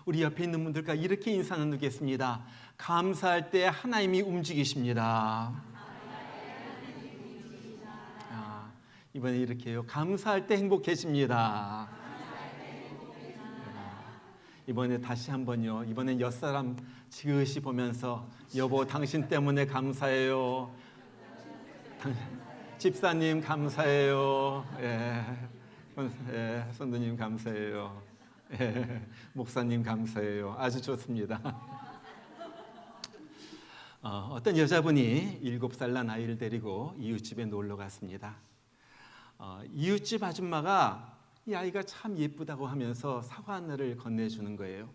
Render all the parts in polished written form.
우리 옆에 있는 분들과 이렇게 인사 나누겠습니다. 감사할 때 하나님이 움직이십니다. 이번에 이렇게 해요. 감사할 때 행복해집니다. 이번에 다시 한번요. 이번엔 옆사람 지그시 보면서 여보 당신 때문에 감사해요. 집사님 감사해요. 선도님 감사해요. 목사님 감사해요. 아주 좋습니다. 어떤 여자분이 7살 난 아이를 데리고 이웃집에 놀러 갔습니다. 이웃집 아줌마가 이 아이가 참 예쁘다고 하면서 사과 하나를 건네주는 거예요.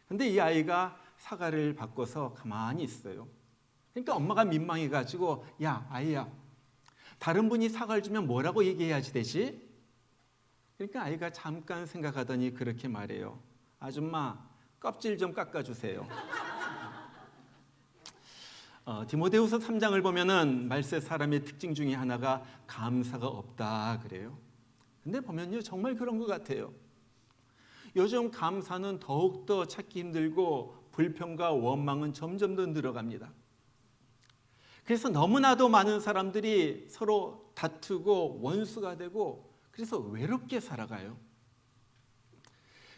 근데 이 아이가 사과를 받고서 가만히 있어요. 그러니까 엄마가 민망해가지고 야 아이야, 다른 분이 사과를 주면 뭐라고 얘기해야지 되지? 그러니까 아이가 잠깐 생각하더니 그렇게 말해요. 아줌마 껍질 좀 깎아주세요. 디모데후서 3장을 보면은 말세 사람의 특징 중에 하나가 감사가 없다 그래요. 근데 보면요 정말 그런 것 같아요. 요즘 감사는 더욱더 찾기 힘들고 불평과 원망은 점점 더 늘어갑니다. 그래서 너무나도 많은 사람들이 서로 다투고 원수가 되고 그래서 외롭게 살아가요.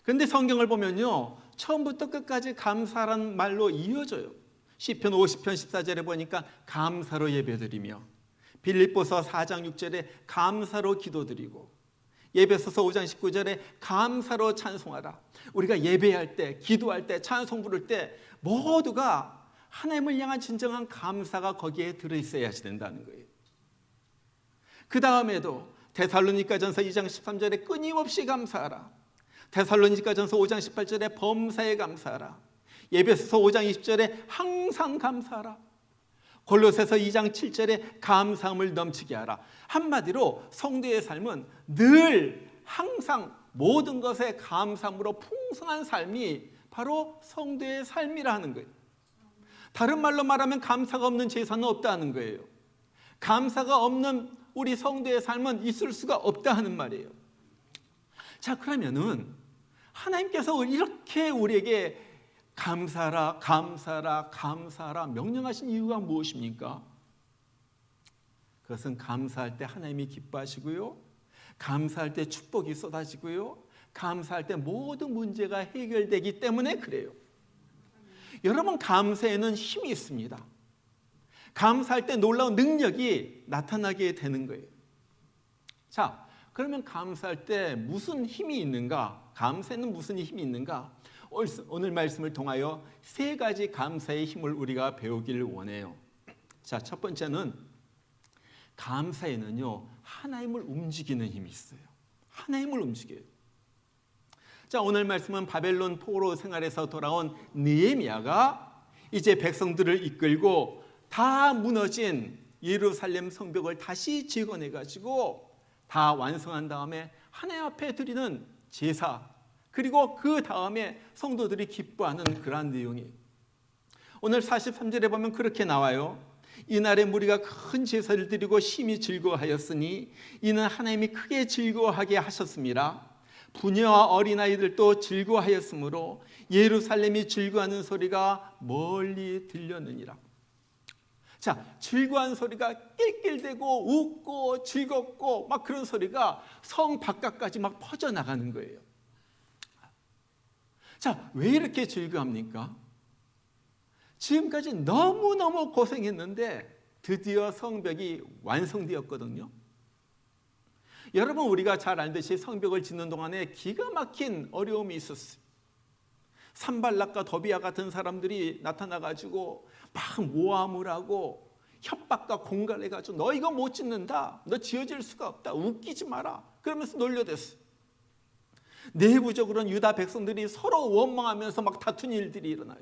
그런데 성경을 보면요 처음부터 끝까지 감사라는 말로 이어져요. 시편 50편 14절에 보니까 감사로 예배드리며, 빌립보서 4장 6절에 감사로 기도드리고, 예배소서 5장 19절에 감사로 찬송하라. 우리가 예배할 때, 기도할 때, 찬송 부를 때 모두가 하나님을 향한 진정한 감사가 거기에 들어있어야 된다는 거예요. 그 다음에도 데살로니가전서 2장 13절에 끊임없이 감사하라. 데살로니가전서 5장 18절에 범사에 감사하라. 예배소서 5장 20절에 항상 감사하라. 골로새서 2장 7절에 감사함을 넘치게 하라. 한마디로 성도의 삶은 늘 항상 모든 것에 감사함으로 풍성한 삶이 바로 성도의 삶이라 하는 거예요. 다른 말로 말하면 감사가 없는 제사는 없다는 거예요. 감사가 없는 우리 성도의 삶은 있을 수가 없다 하는 말이에요. 자, 그러면은 하나님께서 이렇게 우리에게 감사하라, 감사하라, 감사하라 명령하신 이유가 무엇입니까? 그것은 감사할 때 하나님이 기뻐하시고요, 감사할 때 축복이 쏟아지고요, 감사할 때 모든 문제가 해결되기 때문에 그래요. 여러분, 감사에는 힘이 있습니다. 감사할 때 놀라운 능력이 나타나게 되는 거예요. 자, 그러면 감사할 때 무슨 힘이 있는가? 감사에는 무슨 힘이 있는가? 오늘 말씀을 통하여 3가지 감사의 힘을 우리가 배우기를 원해요. 자, 첫 번째는 감사에는요 하나님을 움직이는 힘이 있어요. 하나님을 움직여요. 자, 오늘 말씀은 바벨론 포로 생활에서 돌아온 느헤미야가 이제 백성들을 이끌고 다 무너진 예루살렘 성벽을 다시 재건해가지고 다 완성한 다음에 하나님 앞에 드리는 제사, 그리고 그 다음에 성도들이 기뻐하는 그러한 내용이에요. 오늘 43절에 보면 그렇게 나와요. 이날에 무리가 큰 제사를 드리고 심히 즐거워하였으니 이는 하나님이 크게 즐거워하게 하셨습니다. 부녀와 어린아이들도 즐거워하였으므로 예루살렘이 즐거워하는 소리가 멀리 들렸느니라. 자, 즐거워하는 소리가 낄낄대고 웃고 즐겁고 막 그런 소리가 성 바깥까지 막 퍼져나가는 거예요. 자, 왜 이렇게 즐거워합니까? 지금까지 너무너무 고생했는데 드디어 성벽이 완성되었거든요. 여러분, 우리가 잘 알듯이 성벽을 짓는 동안에 기가 막힌 어려움이 있었어요. 산발락과 더비아 같은 사람들이 나타나가지고 막 모함을 하고 협박과 공갈해가지고 너 이거 못 짓는다, 너 지어질 수가 없다, 웃기지 마라 그러면서 놀려댔어요. 내부적으로는 유다 백성들이 서로 원망하면서 막 다툰 일들이 일어나요.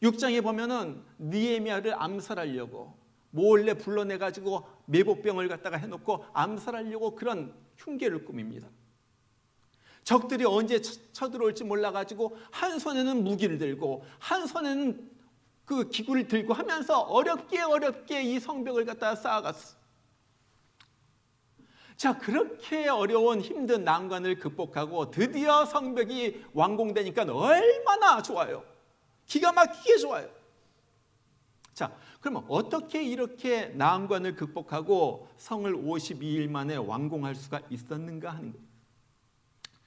6장에 보면은 느헤미야를 암살하려고 몰래 불러내가지고 매복병을 갖다가 해놓고 암살하려고 그런 흉계를 꾸밉니다. 적들이 언제 쳐들어올지 몰라가지고 한 손에는 무기를 들고 한 손에는 그 기구를 들고 하면서 어렵게 이 성벽을 갖다가 쌓아갔어. 자, 그렇게 어려운 힘든 난관을 극복하고 드디어 성벽이 완공되니까 얼마나 좋아요. 기가 막히게 좋아요. 자, 그러면 어떻게 이렇게 난관을 극복하고 성을 52일 만에 완공할 수가 있었는가 하는 거예요.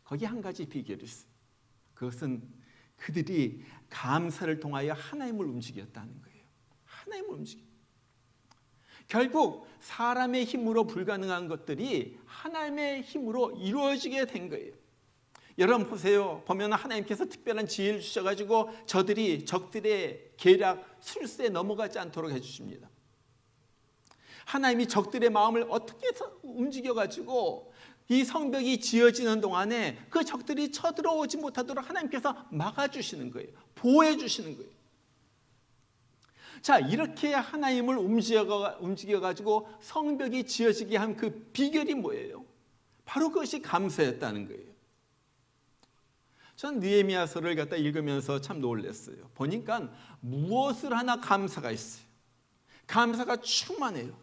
거기 한 가지 비결이 있어요. 그것은 그들이 감사를 통하여 하나님을 움직였다는 거예요. 하나님을 움직여. 결국 사람의 힘으로 불가능한 것들이 하나님의 힘으로 이루어지게 된 거예요. 여러분 보세요. 보면 하나님께서 특별한 지혜를 주셔가지고 적들의 계략, 술수에 넘어가지 않도록 해주십니다. 하나님이 적들의 마음을 어떻게 움직여가지고 이 성벽이 지어지는 동안에 그 적들이 쳐들어오지 못하도록 하나님께서 막아주시는 거예요. 보호해주시는 거예요. 자, 이렇게 하나님을 움직여가지고 성벽이 지어지게 한 그 비결이 뭐예요? 바로 그것이 감사였다는 거예요. 전 느헤미야서를 갖다 읽으면서 참 놀랐어요. 보니까 무엇을 하나 감사가 있어요. 감사가 충만해요.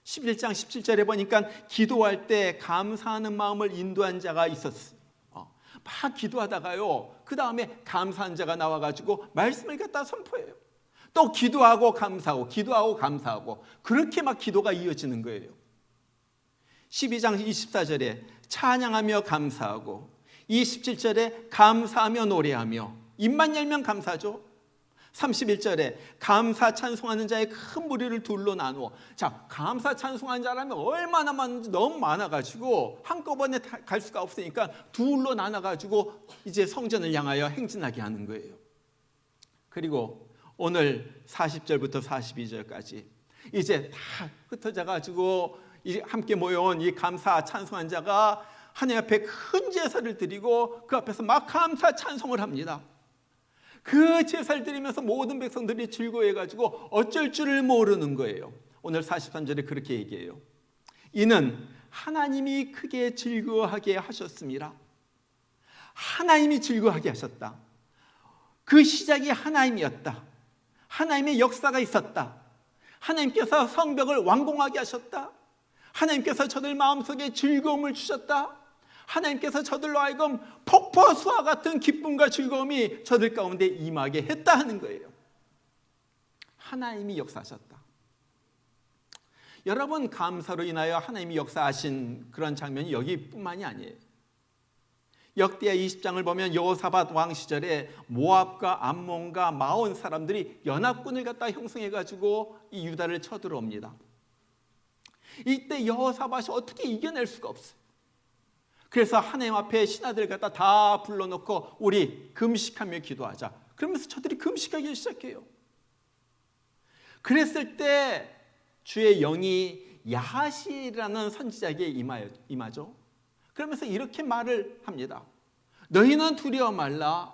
11장 17절에 보니까 기도할 때 감사하는 마음을 인도한 자가 있었어요. 막 기도하다가요, 그 다음에 감사한 자가 나와가지고 말씀을 갖다 선포해요. 또 기도하고 감사하고 기도하고 감사하고 그렇게 막 기도가 이어지는 거예요. 12장 24절에 찬양하며 감사하고 27절에 감사하며 노래하며 입만 열면 감사죠. 31절에 감사 찬송하는 자의 큰 무리를 둘로 나누어. 자, 감사 찬송하는 자라면 얼마나 많은지 너무 많아가지고 한꺼번에 갈 수가 없으니까 둘로 나눠가지고 이제 성전을 향하여 행진하게 하는 거예요. 그리고 오늘 40절부터 42절까지 이제 다 흩어져 가지고 함께 모여온 이 감사 찬송한 자가 하나님 앞에 큰 제사를 드리고 그 앞에서 막 감사 찬송을 합니다. 그 제사를 드리면서 모든 백성들이 즐거워해 가지고 어쩔 줄을 모르는 거예요. 오늘 43절에 그렇게 얘기해요. 이는 하나님이 크게 즐거워하게 하셨습니다. 하나님이 즐거워하게 하셨다. 그 시작이 하나님이었다. 하나님의 역사가 있었다. 하나님께서 성벽을 완공하게 하셨다. 하나님께서 저들 마음속에 즐거움을 주셨다. 하나님께서 저들로 하여금 폭포수와 같은 기쁨과 즐거움이 저들 가운데 임하게 했다 하는 거예요. 하나님이 역사하셨다. 여러분, 감사로 인하여 하나님이 역사하신 그런 장면이 여기뿐만이 아니에요. 역대하 20장을 보면 여호사밧 왕 시절에 모압과 암몬과 마온 사람들이 연합군을 갖다 형성해가지고 이 유다를 쳐들어옵니다. 이때 여호사밧이 어떻게 이겨낼 수가 없어요. 그래서 하나님 앞에 신하들 갖다 다 불러놓고 우리 금식하며 기도하자. 그러면서 저들이 금식하기 시작해요. 그랬을 때 주의 영이 야하시라는 선지자에게 임하죠. 그러면서 이렇게 말을 합니다. 너희는 두려워 말라.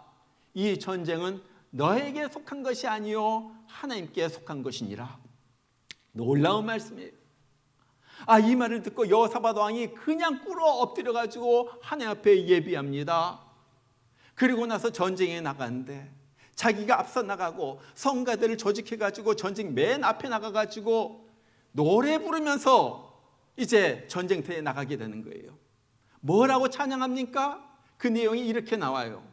이 전쟁은 너에게 속한 것이 아니요 하나님께 속한 것이니라. 놀라운 말씀이에요. 이 말을 듣고 여호사밧 왕이 그냥 꿇어 엎드려 가지고 하나님 앞에 예비합니다. 그리고 나서 전쟁에 나가는데 자기가 앞서 나가고 성가들을 조직해 가지고 전쟁 맨 앞에 나가 가지고 노래 부르면서 이제 전쟁터에 나가게 되는 거예요. 뭐라고 찬양합니까? 그 내용이 이렇게 나와요.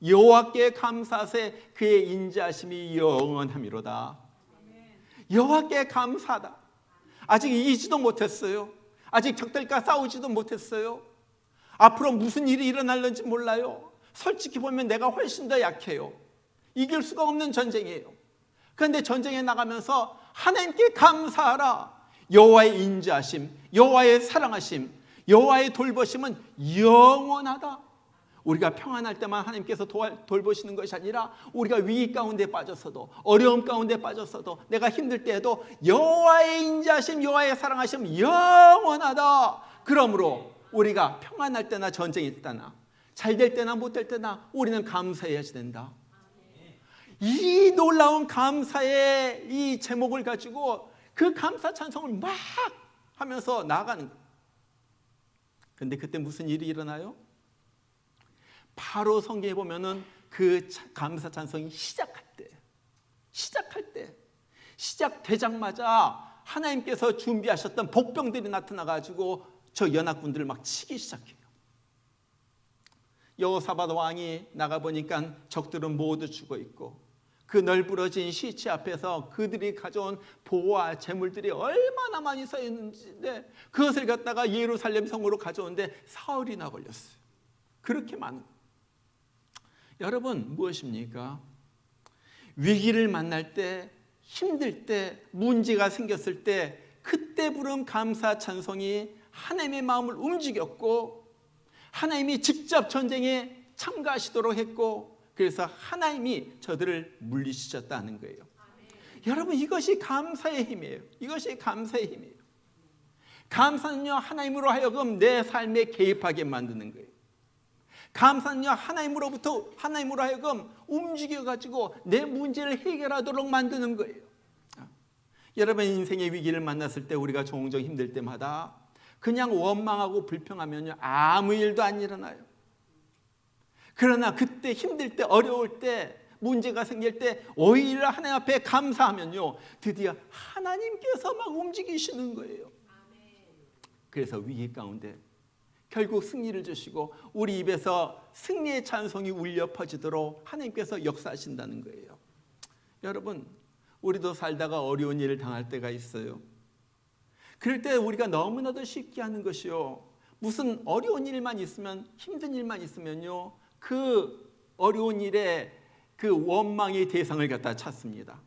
여호와께 감사하세 그의 인자하심이 영원함이로다. 여호와께 감사하다. 아직 이기지도 못했어요. 아직 적들과 싸우지도 못했어요. 앞으로 무슨 일이 일어날는지 몰라요. 솔직히 보면 내가 훨씬 더 약해요. 이길 수가 없는 전쟁이에요. 그런데 전쟁에 나가면서 하나님께 감사하라. 여호와의 인자하심, 여호와의 사랑하심, 여호와의 돌보심은 영원하다. 우리가 평안할 때만 하나님께서 돌보시는 것이 아니라 우리가 위기 가운데 빠졌어도 어려움 가운데 빠졌어도 내가 힘들 때에도 여호와의 인자하심, 여호와의 사랑하심 영원하다. 그러므로 우리가 평안할 때나 전쟁이 때나 잘 될 때나 못 될 때나 우리는 감사해야 된다. 이 놀라운 감사의 이 제목을 가지고 그 감사 찬송을 막 하면서 나아가는 거예요. 그런데 그때 무슨 일이 일어나요? 바로 성경에 보면은 그 감사 찬송이 시작되자마자 하나님께서 준비하셨던 복병들이 나타나가지고 저 연합군들을 막 치기 시작해요. 여호사밧 왕이 나가보니까 적들은 모두 죽어 있고 그 널브러진 시체 앞에서 그들이 가져온 보화 재물들이 얼마나 많이 쌓여 있는지 그것을 갖다가 예루살렘 성으로 가져오는데 사흘이나 걸렸어요. 그렇게 많은. 여러분, 무엇입니까? 위기를 만날 때, 힘들 때, 문제가 생겼을 때 그때 부른 감사 찬송이 하나님의 마음을 움직였고 하나님이 직접 전쟁에 참가하시도록 했고 그래서 하나님이 저들을 물리치셨다는 거예요. 여러분, 이것이 감사의 힘이에요. 이것이 감사의 힘이에요. 감사는요, 하나님으로 하여금 내 삶에 개입하게 만드는 거예요. 감사는요, 하나님으로 하여금 움직여가지고 내 문제를 해결하도록 만드는 거예요. 여러분, 인생의 위기를 만났을 때 우리가 종종 힘들 때마다 그냥 원망하고 불평하면요, 아무 일도 안 일어나요. 그러나 그때 힘들 때, 어려울 때, 문제가 생길 때 오히려 하나님 앞에 감사하면요, 드디어 하나님께서 막 움직이시는 거예요. 그래서 위기 가운데 결국 승리를 주시고 우리 입에서 승리의 찬송이 울려 퍼지도록 하나님께서 역사하신다는 거예요. 여러분, 우리도 살다가 어려운 일을 당할 때가 있어요. 그럴 때 우리가 너무나도 쉽게 하는 것이요, 무슨 어려운 일만 있으면, 힘든 일만 있으면요, 그 어려운 일에 그 원망의 대상을 갖다 찾습니다.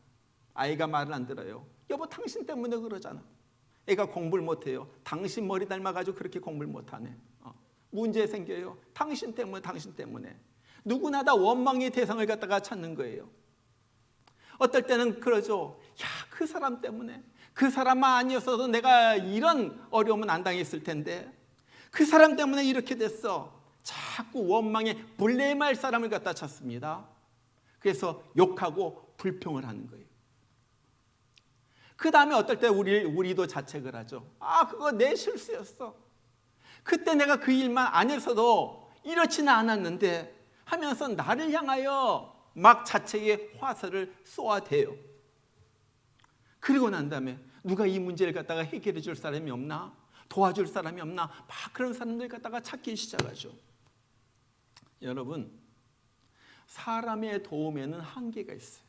아이가 말을 안 들어요. 여보, 당신 때문에 그러잖아. 애가 공부를 못해요. 당신 머리 닮아가지고 그렇게 공부를 못하네. 문제 생겨요. 당신 때문에, 당신 때문에. 누구나 다 원망의 대상을 갖다가 찾는 거예요. 어떨 때는 그러죠. 야, 그 사람 때문에, 그 사람만 아니었어도 내가 이런 어려움은 안 당했을 텐데, 그 사람 때문에 이렇게 됐어. 자꾸 원망에 블레임할 사람을 갖다 찾습니다. 그래서 욕하고 불평을 하는 거예요. 그 다음에 어떨 때 우리도 자책을 하죠. 아, 그거 내 실수였어. 그때 내가 그 일만 안 했어도 이렇지는 않았는데 하면서 나를 향하여 막 자책의 화살을 쏘아대요. 그리고 난 다음에 누가 이 문제를 갖다가 해결해 줄 사람이 없나? 도와줄 사람이 없나? 막 그런 사람들 갖다가 찾기 시작하죠. 여러분, 사람의 도움에는 한계가 있어요.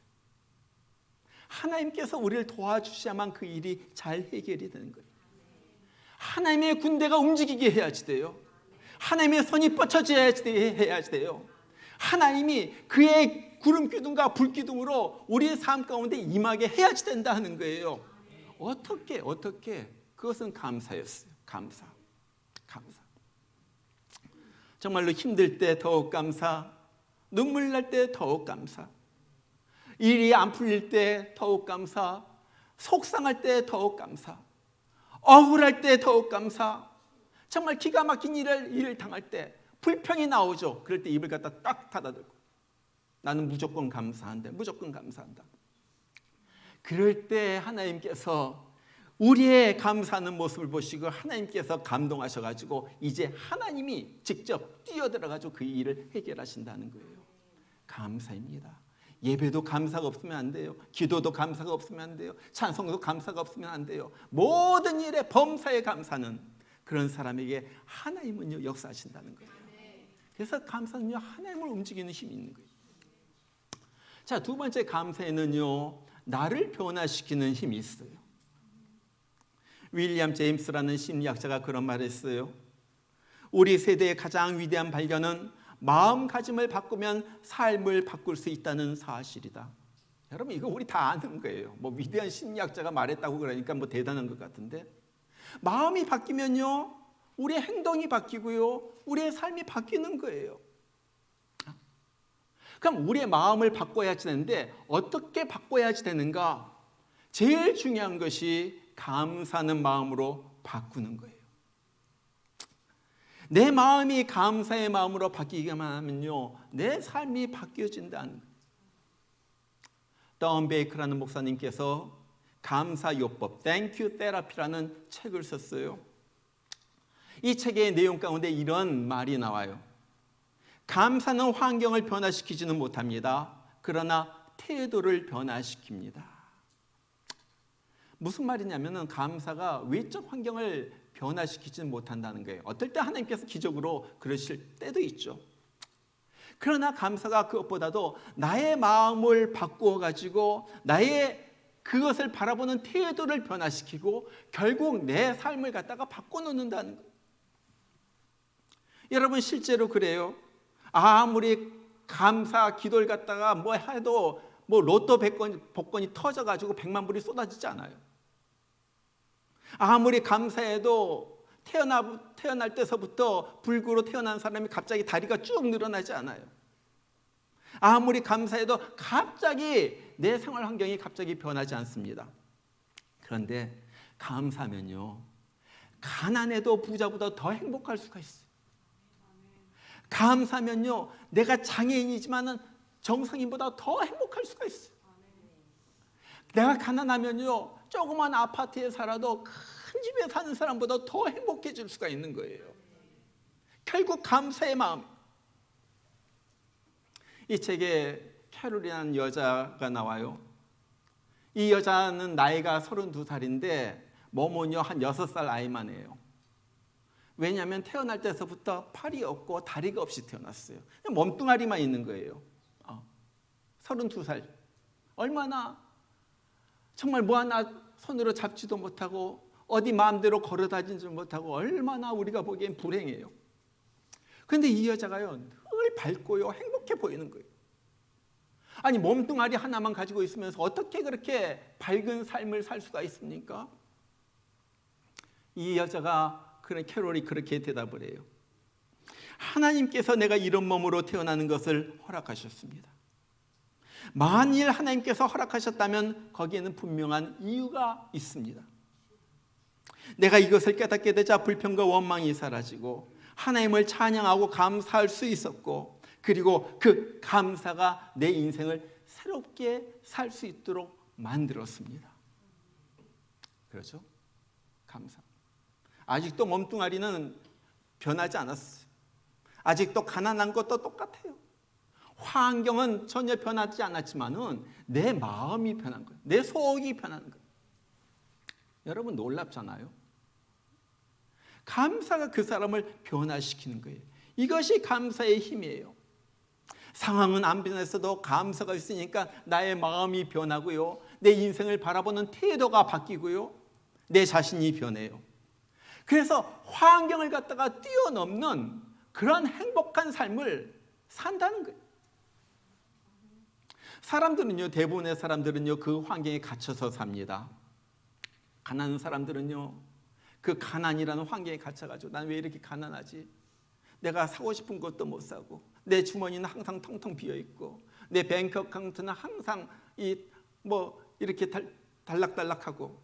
하나님께서 우리를 도와주셔야만 그 일이 잘 해결이 되는 거예요. 하나님의 군대가 움직이게 해야지 돼요. 하나님의 손이 뻗쳐져야지 돼요. 하나님이 그의 구름 기둥과 불 기둥으로 우리의 삶 가운데 임하게 해야지 된다 하는 거예요. 어떻게? 그것은 감사였어요. 감사. 정말로 힘들 때 더욱 감사, 눈물 날 때 더욱 감사, 일이 안 풀릴 때 더욱 감사, 속상할 때 더욱 감사, 억울할 때 더욱 감사, 정말 기가 막힌 일을 당할 때 불평이 나오죠. 그럴 때 입을 갖다 딱 닫아들고 나는 무조건 감사한다. 무조건 감사한다. 그럴 때 하나님께서 우리의 감사하는 모습을 보시고 하나님께서 감동하셔가지고 이제 하나님이 직접 뛰어들어가지고 그 일을 해결하신다는 거예요. 감사입니다. 예배도 감사가 없으면 안 돼요. 기도도 감사가 없으면 안 돼요. 찬송도 감사가 없으면 안 돼요. 모든 일에 범사에 감사는 그런 사람에게 하나님은요 역사하신다는 거예요. 그래서 감사는요 하나님을 움직이는 힘이 있는 거예요. 자, 두 번째 감사에는요 나를 변화시키는 힘이 있어요. 윌리엄 제임스라는 심리학자가 그런 말을 했어요. 우리 세대의 가장 위대한 발견은 마음가짐을 바꾸면 삶을 바꿀 수 있다는 사실이다. 여러분, 이거 우리 다 아는 거예요. 뭐 위대한 심리학자가 말했다고 그러니까 뭐 대단한 것 같은데, 마음이 바뀌면요 우리의 행동이 바뀌고요 우리의 삶이 바뀌는 거예요. 그럼 우리의 마음을 바꿔야지 되는데 어떻게 바꿔야지 되는가? 제일 중요한 것이 감사하는 마음으로 바꾸는 거예요. 내 마음이 감사의 마음으로 바뀌기만 하면요 내 삶이 바뀌어진다는 거예요. 던 베이커라는 목사님께서 감사요법 Thank You Therapy라는 책을 썼어요. 이 책의 내용 가운데 이런 말이 나와요. 감사는 환경을 변화시키지는 못합니다. 그러나 태도를 변화시킵니다. 무슨 말이냐면은 감사가 외적 환경을 변화시키지는 못한다는 거예요. 어떨 때 하나님께서 기적으로 그러실 때도 있죠. 그러나 감사가 그것보다도 나의 마음을 바꾸어 가지고 나의 그것을 바라보는 태도를 변화시키고 결국 내 삶을 갖다가 바꿔놓는다는 거예요. 여러분 실제로 그래요. 아무리 감사 기도를 갖다가 뭐 해도 뭐 로또 복권이 터져가지고 100만 불이 쏟아지지 않아요. 아무리 감사해도 태어날 때서부터 불구로 태어난 사람이 갑자기 다리가 쭉 늘어나지 않아요. 아무리 감사해도 갑자기 내 생활 환경이 갑자기 변하지 않습니다. 그런데 감사하면요, 가난해도 부자보다 더 행복할 수가 있어요. 감사하면요, 내가 장애인이지만은 정상인보다 더 행복할 수가 있어요. 내가 가난하면요, 조그만 아파트에 살아도 큰 집에 사는 사람보다 더 행복해질 수가 있는 거예요. 결국 감사의 마음. 이 책에 캐롤이라는 여자가 나와요. 이 여자는 나이가 32살인데 몸은요 한 6살 아이만 해요. 왜냐하면 태어날 때서부터 팔이 없고 다리가 없이 태어났어요. 몸뚱아리만 있는 거예요. 32살. 얼마나 정말 뭐 하나 손으로 잡지도 못하고 어디 마음대로 걸어다니지 못하고 얼마나 우리가 보기엔 불행해요. 그런데 이 여자가요 늘 밝고요 행복해 보이는 거예요. 아니 몸뚱아리 하나만 가지고 있으면서 어떻게 그렇게 밝은 삶을 살 수가 있습니까? 이 여자가 캐롤이 그렇게 대답을 해요. 하나님께서 내가 이런 몸으로 태어나는 것을 허락하셨습니다. 만일 하나님께서 허락하셨다면 거기에는 분명한 이유가 있습니다. 내가 이것을 깨닫게 되자 불평과 원망이 사라지고 하나님을 찬양하고 감사할 수 있었고, 그리고 그 감사가 내 인생을 새롭게 살 수 있도록 만들었습니다. 그렇죠? 감사. 아직도 몸뚱아리는 변하지 않았어요. 아직도 가난한 것도 똑같아요. 환경은 전혀 변하지 않았지만은 내 마음이 변한 거예요. 내 속이 변하는 거예요. 여러분 놀랍잖아요. 감사가 그 사람을 변화시키는 거예요. 이것이 감사의 힘이에요. 상황은 안 변했어도 감사가 있으니까 나의 마음이 변하고요, 내 인생을 바라보는 태도가 바뀌고요, 내 자신이 변해요. 그래서 환경을 갖다가 뛰어넘는 그런 행복한 삶을 산다는 거예요. 사람들은요, 대부분의 사람들은요 그 환경에 갇혀서 삽니다. 가난한 사람들은요 그 가난이라는 환경에 갇혀가지고 난 왜 이렇게 가난하지? 내가 사고 싶은 것도 못 사고, 내 주머니는 항상 텅텅 비어 있고, 내 뱅크 어카운트는 항상 이렇게 달락달락하고,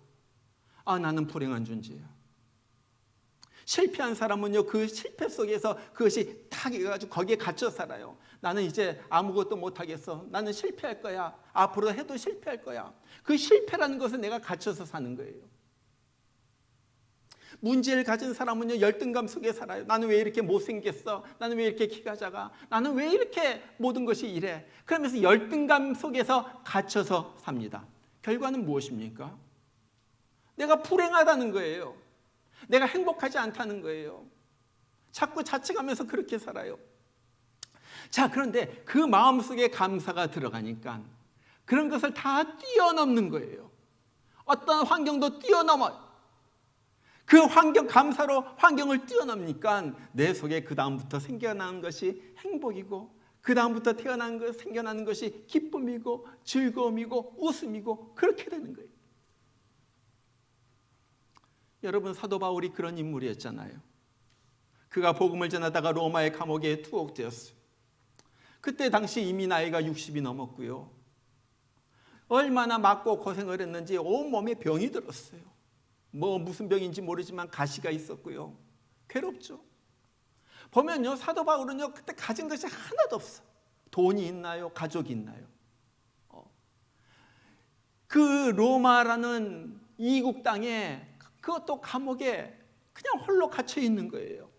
나는 불행한 존재야. 실패한 사람은요 그 실패 속에서 그것이 탁 해가지고 거기에 갇혀 살아요. 나는 이제 아무것도 못하겠어. 나는 실패할 거야. 앞으로 해도 실패할 거야. 그 실패라는 것은 내가 갇혀서 사는 거예요. 문제를 가진 사람은요 열등감 속에 살아요. 나는 왜 이렇게 못생겼어? 나는 왜 이렇게 키가 작아? 나는 왜 이렇게 모든 것이 이래? 그러면서 열등감 속에서 갇혀서 삽니다. 결과는 무엇입니까? 내가 불행하다는 거예요. 내가 행복하지 않다는 거예요. 자꾸 자책하면서 그렇게 살아요. 자, 그런데 그 마음속에 감사가 들어가니까 그런 것을 다 뛰어넘는 거예요. 어떤 환경도 뛰어넘어요. 그 감사로 환경을 뛰어넘으니까 내 속에 그 다음부터 생겨나는 것이 행복이고, 그 다음부터 생겨나는 것이 기쁨이고 즐거움이고 웃음이고, 그렇게 되는 거예요. 여러분, 사도 바울이 그런 인물이었잖아요. 그가 복음을 전하다가 로마의 감옥에 투옥되었어요. 그때 당시 이미 나이가 60이 넘었고요. 얼마나 맞고 고생을 했는지 온몸에 병이 들었어요. 무슨 병인지 모르지만 가시가 있었고요. 괴롭죠. 보면요, 사도 바울은요 그때 가진 것이 하나도 없어. 돈이 있나요? 가족이 있나요? 그 로마라는 이국 땅에, 그것도 감옥에 그냥 홀로 갇혀 있는 거예요.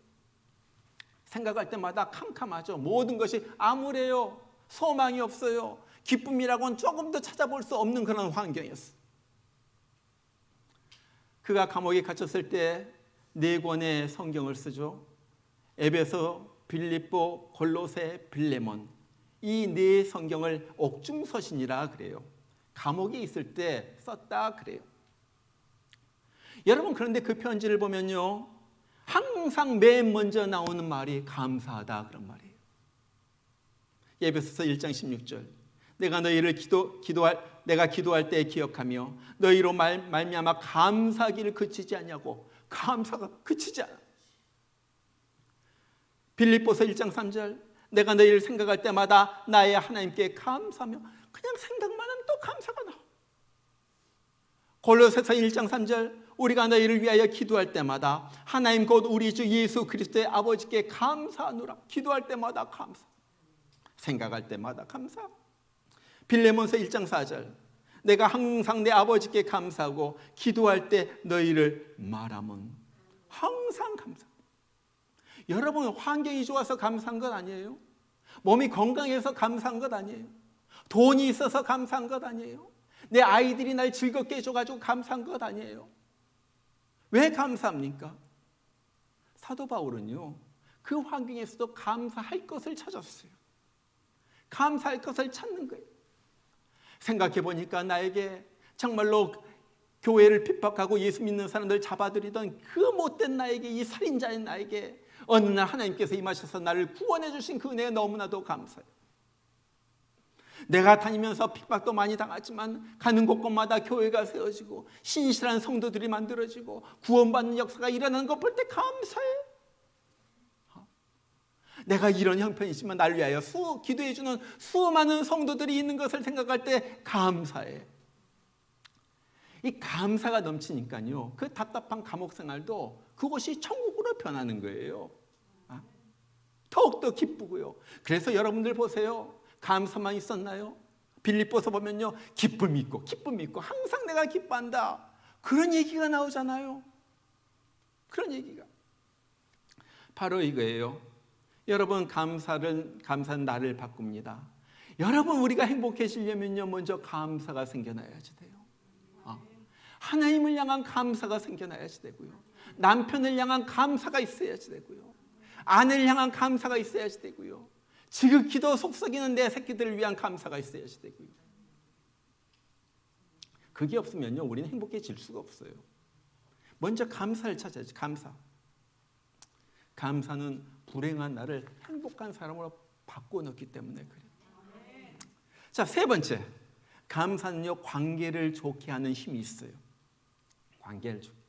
생각할 때마다 캄캄하죠. 모든 것이 암울해요. 소망이 없어요. 기쁨이라고는 조금도 찾아볼 수 없는 그런 환경이었어요. 그가 감옥에 갇혔을 때 네 권의 성경을 쓰죠. 에베소, 빌립보, 골로새, 빌레몬, 이 네 성경을 옥중서신이라 그래요. 감옥에 있을 때 썼다 그래요. 여러분, 그런데 그 편지를 보면요, 항상 맨 먼저 나오는 말이 감사하다 그런 말이에요. 에베소서 1장 16절, 내가 너희를 내가 기도할 때 기억하며 너희로 말미암아 감사하기를 그치지 않냐고. 감사가 그치지 않아. 빌립보서 1장 3절, 내가 너희를 생각할 때마다 나의 하나님께 감사하며. 그냥 생각만 하면 또 감사가 나와. 골로새서 1장 3절, 우리가 너희를 위하여 기도할 때마다 하나님 곧 우리 주 예수 그리스도의 아버지께 감사하노라. 기도할 때마다 감사, 생각할 때마다 감사. 빌레몬서 1장 4절, 내가 항상 내 아버지께 감사하고 기도할 때 너희를 말하면. 항상 감사. 여러분, 환경이 좋아서 감사한 것 아니에요? 몸이 건강해서 감사한 것 아니에요? 돈이 있어서 감사한 것 아니에요? 내 아이들이 날 즐겁게 해줘가지고 감사한 것 아니에요? 왜 감사합니까? 사도 바울은요, 그 환경에서도 감사할 것을 찾았어요. 감사할 것을 찾는 거예요. 생각해 보니까 나에게 정말로 교회를 핍박하고 예수 믿는 사람들 잡아들이던 그 못된 나에게, 이 살인자인 나에게 어느 날 하나님께서 임하셔서 나를 구원해 주신 그 은혜에 너무나도 감사해요. 내가 다니면서 핍박도 많이 당하지만 가는 곳곳마다 교회가 세워지고 신실한 성도들이 만들어지고 구원받는 역사가 일어나는 것 볼 때 감사해요. 내가 이런 형편이지만 나를 위하여 기도해 주는 수많은 성도들이 있는 것을 생각할 때 감사해. 이 감사가 넘치니까요, 그 답답한 감옥 생활도 그것이 천국으로 변하는 거예요. 더욱더 기쁘고요. 그래서 여러분들 보세요. 감사만 있었나요? 빌립보서 보면요, 기쁨이 있고 항상 내가 기뻐한다, 그런 얘기가 나오잖아요. 그런 얘기가 바로 이거예요. 여러분, 감사는 나를 바꿉니다. 여러분, 우리가 행복해지려면요, 먼저 감사가 생겨나야지 돼요. 하나님을 향한 감사가 생겨나야지 되고요, 남편을 향한 감사가 있어야지 되고요, 아내를 향한 감사가 있어야지 되고요, 지극히도 속썩이는 내 새끼들을 위한 감사가 있어야지 되고요. 그게 없으면요, 우리는 행복해질 수가 없어요. 먼저 감사를 찾아야지. 감사는 불행한 나를 행복한 사람으로 바꿔놓기 때문에 그래요. 자, 세 번째, 감사는요, 관계를 좋게 하는 힘이 있어요. 관계를 좋게.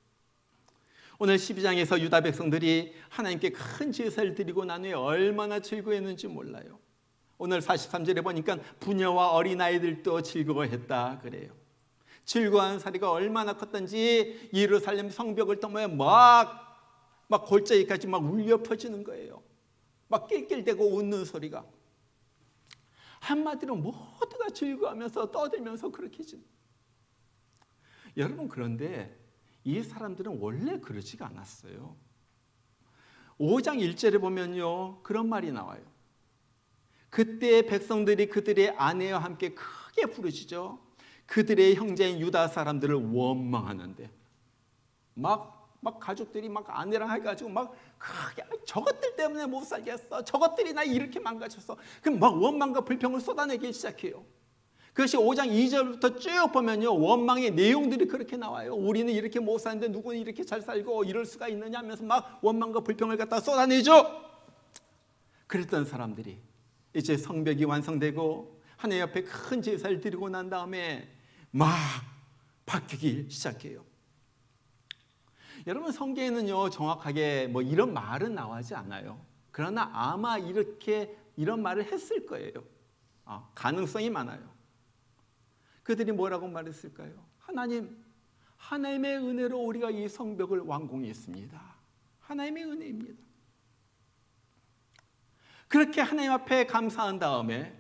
오늘 12장에서 유다 백성들이 하나님께 큰 제사를 드리고 난 후에 얼마나 즐거워했는지 몰라요. 오늘 43절에 보니까 부녀와 어린아이들도 즐거워했다 그래요. 즐거워하는 사리가 얼마나 컸던지 예루살렘 성벽을 통해 막 골짜기까지 막 울려 퍼지는 거예요. 막 낄낄대고 웃는 소리가. 한마디로 모두가 즐거워하면서 떠들면서 그렇게 지는. 여러분, 그런데 이 사람들은 원래 그러지가 않았어요. 5장 1절에 보면요, 그런 말이 나와요. 그때 백성들이 그들의 아내와 함께 크게 부르짖어 그들의 형제인 유다 사람들을 원망하는데, 막 가족들이 막 아내랑 해가지고 막 크게, 저것들 때문에 못 살겠어, 저것들이 나 이렇게 망가졌어, 그럼 막 원망과 불평을 쏟아내기 시작해요. 그것이 5장 2절부터 쭉 보면요, 원망의 내용들이 그렇게 나와요. 우리는 이렇게 못 사는데 누구는 이렇게 잘 살고 이럴 수가 있느냐 하면서 막 원망과 불평을 갖다 쏟아내죠. 그랬던 사람들이 이제 성벽이 완성되고 하나님 앞에 큰 제사를 드리고 난 다음에 막 바뀌기 시작해요. 여러분, 성경에는요, 정확하게 뭐 이런 말은 나오지 않아요. 그러나 아마 이런 말을 했을 거예요. 가능성이 많아요. 그들이 뭐라고 말했을까요? 하나님의 은혜로 우리가 이 성벽을 완공했습니다. 하나님의 은혜입니다. 그렇게 하나님 앞에 감사한 다음에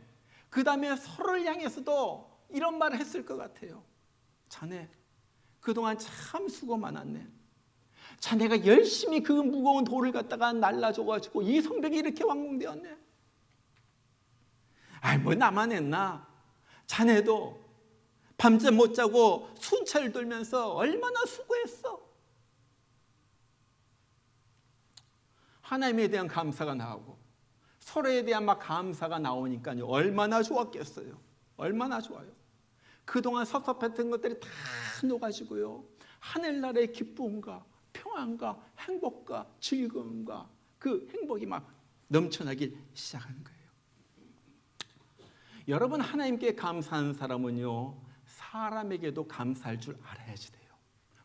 그 다음에 서로를 향해서도 이런 말을 했을 것 같아요. 자네, 그동안 참 수고 많았네. 자네가 열심히 그 무거운 돌을 갖다가 날라줘가지고 이 성벽이 이렇게 완공되었네. 뭐 나만 했나? 자네도 밤잠 못 자고 순찰 돌면서 얼마나 수고했어. 하나님에 대한 감사가 나오고 서로에 대한 막 감사가 나오니까요. 얼마나 좋았겠어요. 얼마나 좋아요. 그동안 섭섭했던 것들이 다 녹아지고요. 하늘나라의 기쁨과 평안과 행복과 즐거움과 그 행복이 막 넘쳐나기 시작하는 거예요. 여러분, 하나님께 감사하는 사람은요, 사람에게도 감사할 줄 알아야지 돼요.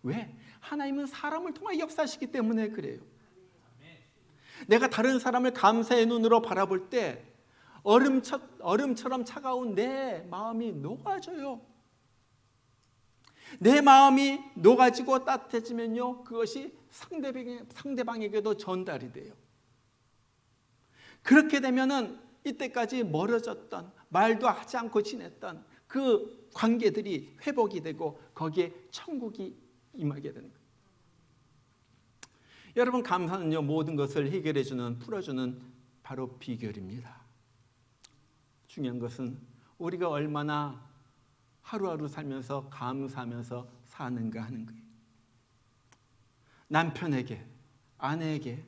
왜? 하나님은 사람을 통해 역사하시기 때문에 그래요. 내가 다른 사람을 감사의 눈으로 바라볼 때 얼음처럼 차가운 내 마음이 녹아져요. 내 마음이 녹아지고 따뜻해지면요, 그것이 상대방에게도 전달이 돼요. 그렇게 되면은 이때까지 멀어졌던, 말도 하지 않고 지냈던 그 관계들이 회복이 되고 거기에 천국이 임하게 되는 거예요. 여러분, 감사는요, 모든 것을 해결해주는, 풀어주는 바로 비결입니다. 중요한 것은 우리가 얼마나 하루하루 살면서 감사하면서 사는가 하는 거예요. 남편에게, 아내에게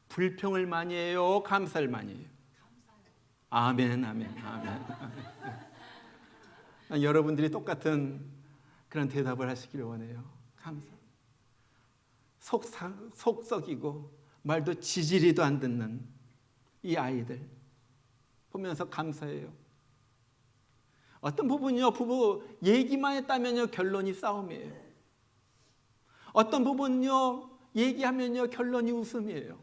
불평을 많이 해요? 감사를 많이 해요? 아멘, 아멘, 아멘. 여러분들이 똑같은 그런 대답을 하시기를 원해요. 감사. 속 썩이고 말도 지지리도 안 듣는 이 아이들 보면서 감사해요. 어떤 부분이요, 부부 얘기만 했다면요, 결론이 싸움이에요. 어떤 부분은요, 얘기하면요, 결론이 웃음이에요.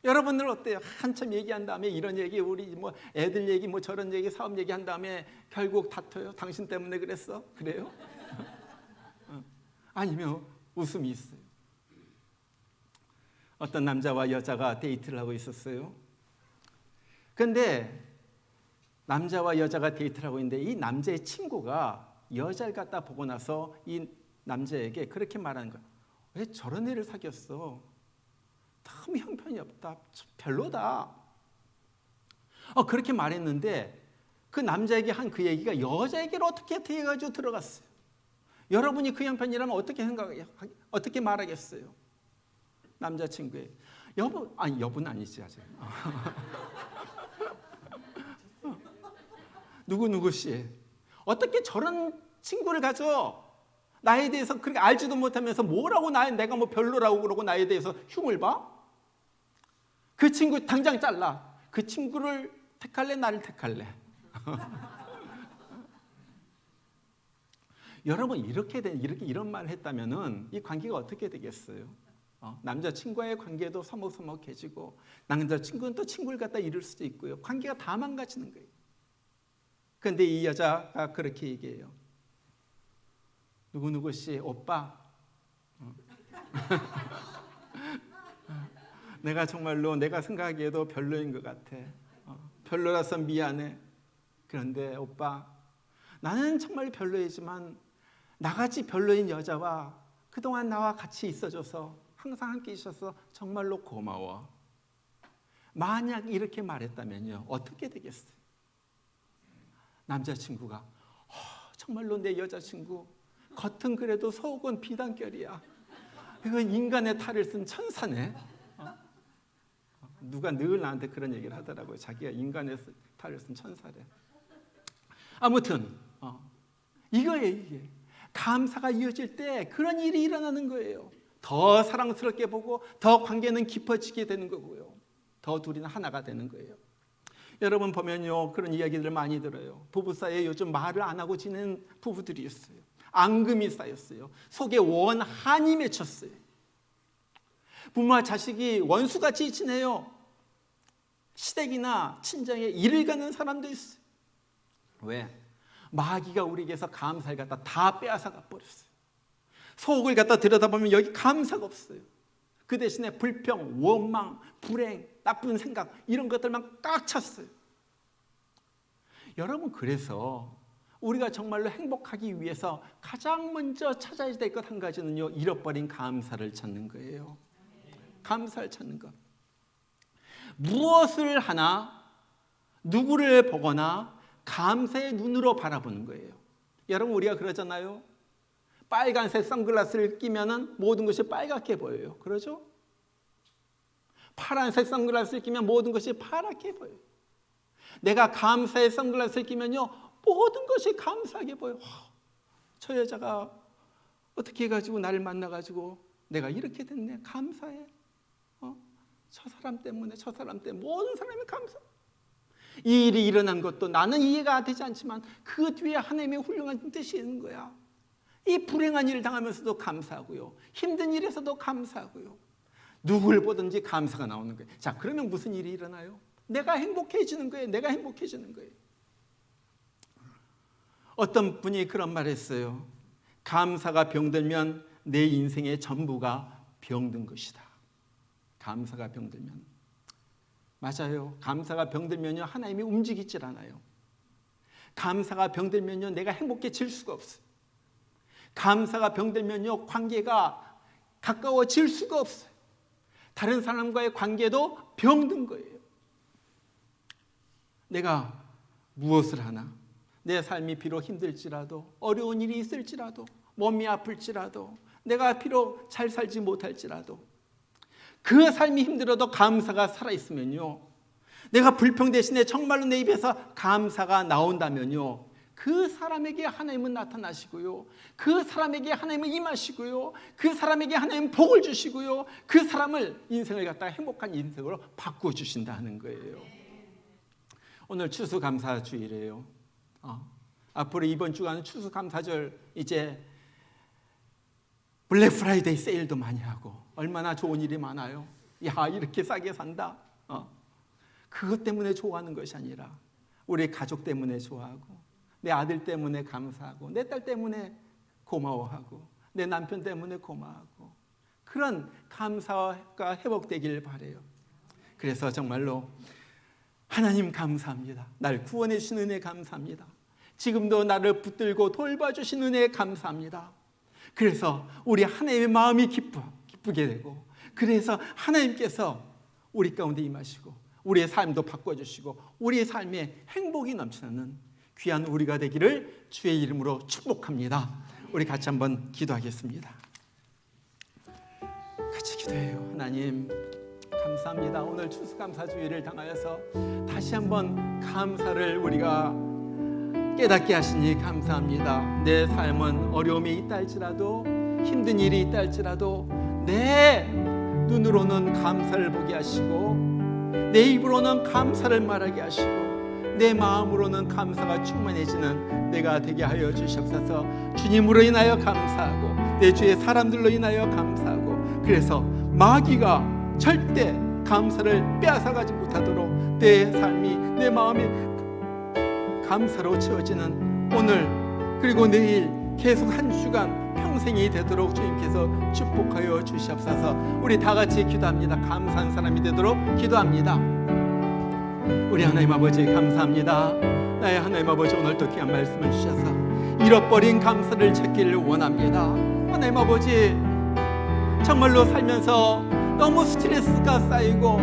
여러분들 어때요? 한참 얘기한 다음에 이런 얘기, 우리 뭐 애들 얘기, 뭐 저런 얘기, 사업 얘기한 다음에 결국 다퉈요. 당신 때문에 그랬어? 그래요? 아니면 웃음이 있어요. 어떤 남자와 여자가 데이트를 하고 있었어요. 그런데 남자와 여자가 데이트를 하고 있는데 이 남자의 친구가 여자를 갖다 보고 나서 이 남자에게 그렇게 말하는 거야. 왜 저런 애를 사귀었어? 너무 형편이 없다. 별로다. 그렇게 말했는데 그 남자에게 한 그 얘기가 여자에게로 어떻게 해가지고 들어갔어요. 여러분이 그 형편이라면 어떻게 말하겠어요? 남자친구의 여보는 아니지 아직. 누구씨 어떻게 저런 친구를 가져? 나에 대해서 그렇게 알지도 못하면서 뭐라고 내가 뭐 별로라고 그러고 나에 대해서 흉을 봐? 그 친구 당장 잘라. 그 친구를 택할래? 나를 택할래? 여러분, 이런 말을 했다면은 이 관계가 어떻게 되겠어요? 남자친구와의 관계도 서먹서먹해지고 남자친구는 또 친구를 갖다 잃을 수도 있고요. 관계가 다 망가지는 거예요. 그런데 이 여자가 그렇게 얘기해요. 누구씨 오빠, 내가 정말로 내가 생각하기에도 별로인 것 같아. 별로라서 미안해. 그런데 오빠, 나는 정말 별로이지만 나같이 별로인 여자와 그동안 나와 같이 있어줘서 항상 함께 있어서 정말로 고마워. 만약 이렇게 말했다면요, 어떻게 되겠어요? 남자친구가 정말로 내 여자친구 겉은 그래도 속은 비단결이야. 이건 인간의 탈을 쓴 천사네. 누가 늘 나한테 그런 얘기를 하더라고요. 자기가 인간의 탈을 쓴 천사래. 아무튼 이거예요. 이게 감사가 이어질 때 그런 일이 일어나는 거예요. 더 사랑스럽게 보고 더 관계는 깊어지게 되는 거고요. 더 둘이는 하나가 되는 거예요. 여러분 보면요, 그런 이야기들을 많이 들어요. 부부 사이에 요즘 말을 안 하고 지내는 부부들이 있어요. 앙금이 쌓였어요. 속에 원한이 맺혔어요. 부모와 자식이 원수같이 지내요. 시댁이나 친정에 일을 가는 사람도 있어요. 왜? 마귀가 우리에게서 감사를 갖다 다 빼앗아가 버렸어요. 속을 갖다 들여다보면 여기 감사가 없어요. 그 대신에 불평, 원망, 불행, 나쁜 생각 이런 것들만 꽉 찼어요. 여러분, 그래서 우리가 정말로 행복하기 위해서 가장 먼저 찾아야 될 것 한 가지는요, 잃어버린 감사를 찾는 거예요. 감사를 찾는 것. 무엇을 하나, 누구를 보거나 감사의 눈으로 바라보는 거예요. 여러분, 우리가 그러잖아요. 빨간색 선글라스를 끼면은 모든 것이 빨갛게 보여요. 그러죠? 파란색 선글라스를 끼면 모든 것이 파랗게 보여요. 내가 감사의 선글라스를 끼면요, 모든 것이 감사하게 보여요. 저 여자가 어떻게 해가지고 나를 만나가지고 내가 이렇게 됐네, 감사해. 저 사람 때문에 모든 사람이 감사. 이 일이 일어난 것도 나는 이해가 되지 않지만 그 뒤에 하나님의 훌륭한 뜻이 있는 거야. 이 불행한 일을 당하면서도 감사하고요, 힘든 일에서도 감사하고요, 누굴 보든지 감사가 나오는 거예요. 자, 그러면 무슨 일이 일어나요? 내가 행복해지는 거예요. 내가 행복해지는 거예요. 어떤 분이 그런 말을 했어요. 감사가 병들면 내 인생의 전부가 병든 것이다. 감사가 병들면. 맞아요. 감사가 병들면요, 하나님이 움직이질 않아요. 감사가 병들면요, 내가 행복해질 수가 없어요. 감사가 병들면요, 관계가 가까워질 수가 없어요. 다른 사람과의 관계도 병든 거예요. 내가 무엇을 하나, 내 삶이 비록 힘들지라도, 어려운 일이 있을지라도, 몸이 아플지라도, 내가 비록 잘 살지 못할지라도, 그 삶이 힘들어도 감사가 살아있으면요, 내가 불평 대신에 정말로 내 입에서 감사가 나온다면요, 그 사람에게 하나님은 나타나시고요, 그 사람에게 하나님은 임하시고요, 그 사람에게 하나님은 복을 주시고요, 그 사람을, 인생을 갖다가 행복한 인생으로 바꿔주신다는 거예요. 오늘 추수감사주일이에요. 앞으로 이번 주간은 추수감사절, 이제 블랙 프라이데이 세일도 많이 하고 얼마나 좋은 일이 많아요. 야, 이렇게 싸게 산다. 그것 때문에 좋아하는 것이 아니라 우리 가족 때문에 좋아하고, 내 아들 때문에 감사하고, 내 딸 때문에 고마워하고, 내 남편 때문에 고마워하고, 그런 감사가 회복되길 바라요. 그래서 정말로 하나님 감사합니다. 날 구원해 주신 은혜 감사합니다. 지금도 나를 붙들고 돌봐주신 은혜 감사합니다. 그래서 우리 하나님의 마음이 기쁘게 되고, 그래서 하나님께서 우리 가운데 임하시고 우리의 삶도 바꿔주시고 우리의 삶에 행복이 넘치는 귀한 우리가 되기를 주의 이름으로 축복합니다. 우리 같이 한번 기도하겠습니다. 같이 기도해요. 하나님 감사합니다. 오늘 추수감사주일을 당하여서 다시 한번 감사를 우리가 깨닫게 하시니 감사합니다. 내 삶은 어려움이 있다 할지라도, 힘든 일이 있다 할지라도 내 눈으로는 감사를 보게 하시고, 내 입으로는 감사를 말하게 하시고, 내 마음으로는 감사가 충만해지는 내가 되게 하여 주시옵소서. 주님으로 인하여 감사하고, 내 주의 사람들로 인하여 감사하고, 그래서 마귀가 절대 감사를 빼앗아가지 못하도록 내 삶이, 내 마음이 감사로 채워지는 오늘 그리고 내일 계속 한 주간 평생이 되도록 주님께서 축복하여 주시옵소서. 우리 다 같이 기도합니다. 감사한 사람이 되도록 기도합니다. 우리 하나님 아버지 감사합니다. 나의 하나님 아버지, 오늘 또 귀한 말씀을 주셔서 잃어버린 감사를 찾기를 원합니다. 하나님 아버지, 정말로 살면서 너무 스트레스가 쌓이고,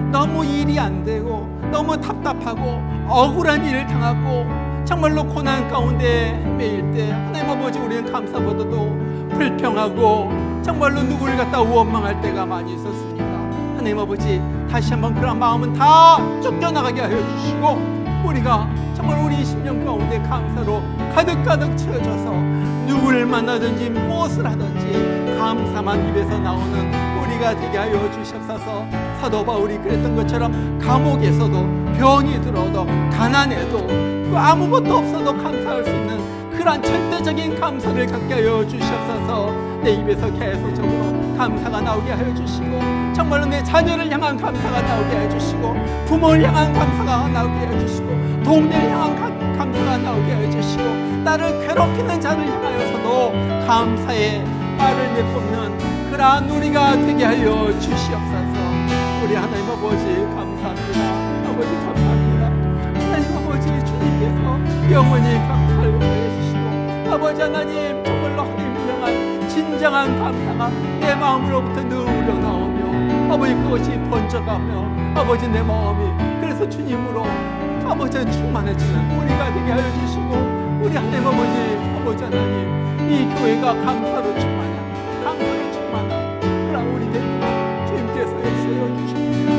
너무 일이 안 되고, 너무 답답하고 억울한 일을 당하고 정말로 고난 가운데 헤매일 때, 하나님 아버지, 우리는 감사보다도 불평하고 정말로 누구를 갖다 원망할 때가 많이 있었습니다. 하나님 아버지, 다시 한번 그런 마음은 다 쫓겨나가게 하여 주시고, 우리가 정말 우리 심령 가운데 감사로 가득가득 채워져서 누구를 만나든지 무엇을 하든지 감사만 입에서 나오는 우리가 되게 하여 주시옵소서. 사도 바울이 그랬던 것처럼 감옥에서도, 병이 들어도, 가난해도, 아무것도 없어도 감사할 수 있는 그러한 절대적인 감사를 갖게 하여 주시옵소서. 내 입에서 계속적으로 감사가 나오게 하여 주시고, 정말로 내 자녀를 향한 감사가 나오게 하여 주시고, 부모를 향한 감사가 나오게 하여 주시고, 동네를 향한 감사가 나오게 하여 주시고, 나를 괴롭히는 자를 향하여서도 감사의 말을 내뿜는 그러한 우리가 되게 하여 주시옵소서. 우리 하나님 아버지 감사합니다. 아버지 감사합니다. 하나님 아버지, 주님께서 영원히 감사를 해주시고, 아버지 하나님, 정말로 하나님을 향한 진정한 감사가 내 마음으로부터 늘 우러나오며, 아버지 그것이 번져가며, 아버지 내 마음이 그래서 주님으로 아버지 충만해지는 우리가 되게 하여 주시고, 우리 하나님 아버지 하나님, 이 교회가 감사로 충만한, 감사로 충만한 그런 우리 되기를 주님께서 역사여 주십니다.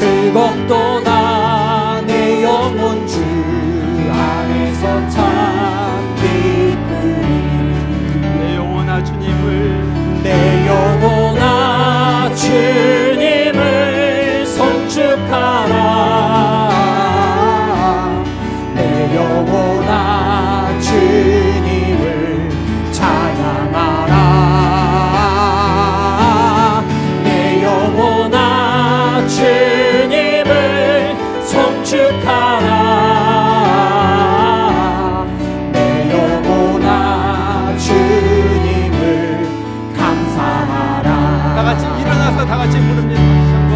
즐겁도다 내 영혼 주 안에서 참 기쁘니 내 영혼아 주님을 내 영혼아 주님을 송축하라 내 영혼아 주님을 찬양하라 내 영혼아 주님을 송축하라 내 영혼아 주님을 감사하라 다 같이 일어나서 다 같이 부릅니다. 다시 한번.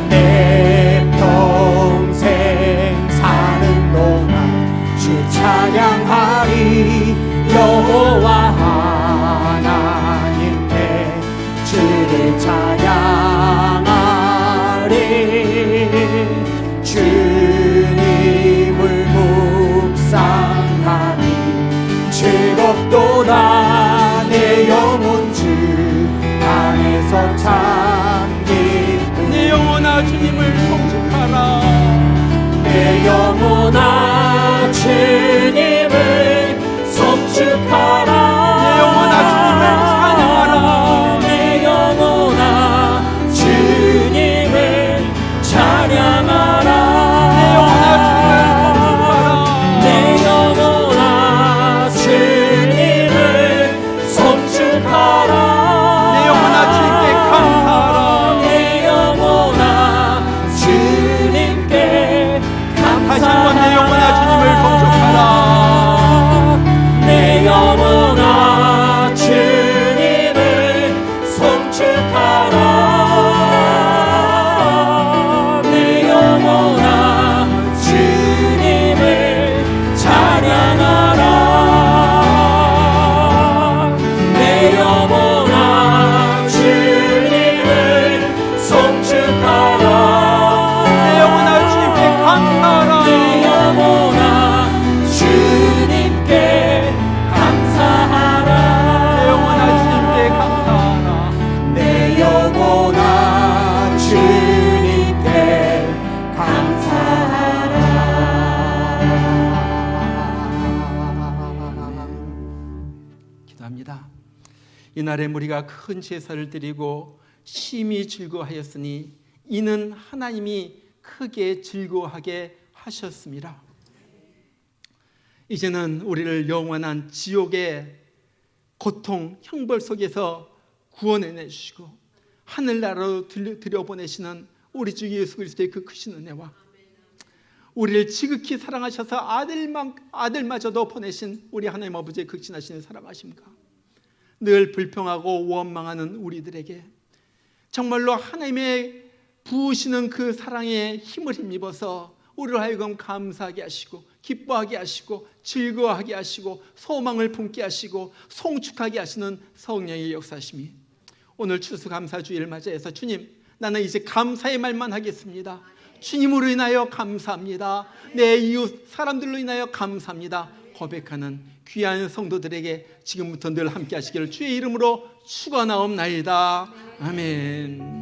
내 평생 사는 동안 주 찬양하리 여호와 하나님께 주를 찬양하리 주님을 묵상하니 즐겁도다 내 영혼 주 안에서 참 기쁘니 내 영혼아 주님을 송축하라. 내 영혼아 주님을 송축하라 내 영혼아 주님을 찬양하라. 내 영혼아 주님을 찬양하라 내 영혼아 내 영혼아 주님을 송축하라 내 영혼아 주님께 감사하라. 내 영혼아 주님께 다시 한번 내 영혼아 주님을 송축하라. 내 영혼아 주님을 송축하라 내 영혼아 주님을 찬양하라 내 영혼아 주님을 송축하라 내 영혼아 주님께 감사하라. 내 영혼아 주님께 감사하라 내 영혼아 주님께 감사하라. 내 영혼아 주님께 감사하라 기도합니다. 이날에 우리가 큰 제사를 드리고 심히 즐거워하였으니 이는 하나님이 크게 즐거워하게 하셨습니다. 이제는 우리를 영원한 지옥의 고통, 형벌 속에서 구원해 주시고 하늘나라로 들여보내시는 우리 주 예수 그리스도의 그 크신 은혜와 우리를 지극히 사랑하셔서 아들마저도 보내신 우리 하나님 아버지의 극진하신 사랑하심과 늘 불평하고 원망하는 우리들에게 정말로 하나님의 부으시는 그 사랑에 힘을 힘입어서 우리를 하여금 감사하게 하시고 기뻐하게 하시고 즐거워하게 하시고 소망을 품게 하시고 송축하게 하시는 성령의 역사심이 오늘 추수감사주의를 맞이해서 주님 나는 이제 감사의 말만 하겠습니다. 주님으로 인하여 감사합니다. 내 이웃 사람들로 인하여 감사합니다. 고백하는 귀한 성도들에게 지금부터 늘 함께 하시기를 주의 이름으로 축원하옵나이다. 아멘.